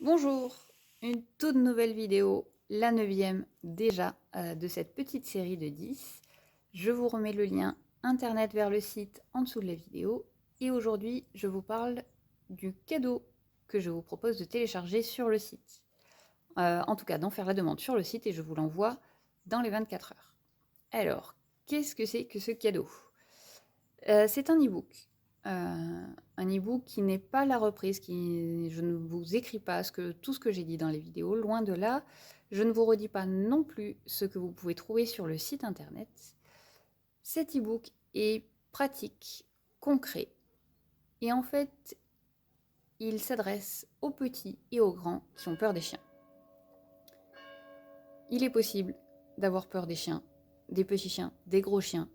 Bonjour, une toute nouvelle vidéo, la 9e déjà de cette petite série de 10. Je vous remets le lien internet vers le site en dessous de la vidéo et aujourd'hui je vous parle du cadeau que je vous propose de télécharger sur le site. En tout cas d'en faire la demande sur le site et je vous l'envoie dans les 24 heures. Alors, qu'est-ce que c'est que ce cadeau? C'est un e-book. Un e-book qui n'est pas la reprise, je ne vous écris pas tout ce que j'ai dit dans les vidéos, loin de là. Je ne vous redis pas non plus ce que vous pouvez trouver sur le site internet. Cet e-book est pratique, concret, et en fait, il s'adresse aux petits et aux grands qui ont peur des chiens. Il est possible d'avoir peur des chiens, des petits chiens, des gros chiens,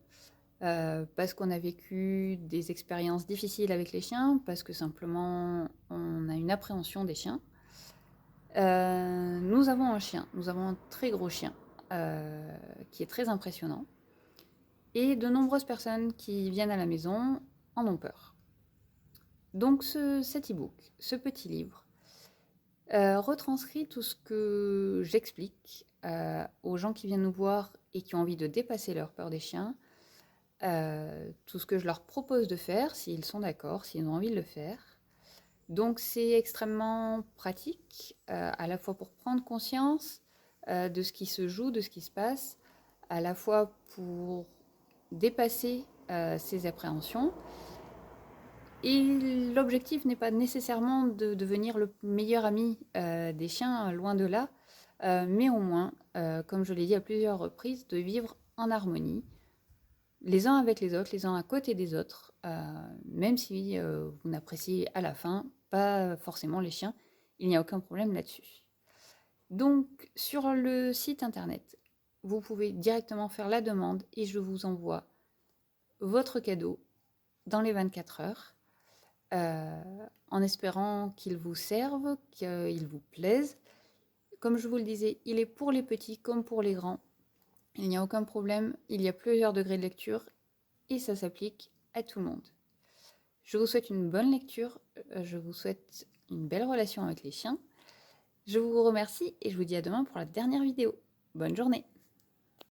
parce qu'on a vécu des expériences difficiles avec les chiens, parce que simplement on a une appréhension des chiens. Nous avons un chien, nous avons un très gros chien qui est très impressionnant. Et de nombreuses personnes qui viennent à la maison en ont peur. Donc cet e-book, ce petit livre, retranscrit tout ce que j'explique aux gens qui viennent nous voir et qui ont envie de dépasser leur peur des chiens, tout ce que je leur propose de faire, s'ils sont d'accord, s'ils ont envie de le faire. Donc c'est extrêmement pratique, à la fois pour prendre conscience de ce qui se joue, de ce qui se passe, à la fois pour dépasser ses appréhensions. Et l'objectif n'est pas nécessairement de devenir le meilleur ami des chiens, loin de là, mais au moins, comme je l'ai dit à plusieurs reprises, de vivre en harmonie, les uns avec les autres, les uns à côté des autres, même si vous n'appréciez à la fin pas forcément les chiens, il n'y a aucun problème là-dessus. Donc sur le site internet, vous pouvez directement faire la demande et je vous envoie votre cadeau dans les 24 heures, en espérant qu'il vous serve, qu'il vous plaise. Comme je vous le disais, il est pour les petits comme pour les grands. Il n'y a aucun problème, il y a plusieurs degrés de lecture et ça s'applique à tout le monde. Je vous souhaite une bonne lecture, je vous souhaite une belle relation avec les chiens. Je vous remercie et je vous dis à demain pour la dernière vidéo. Bonne journée!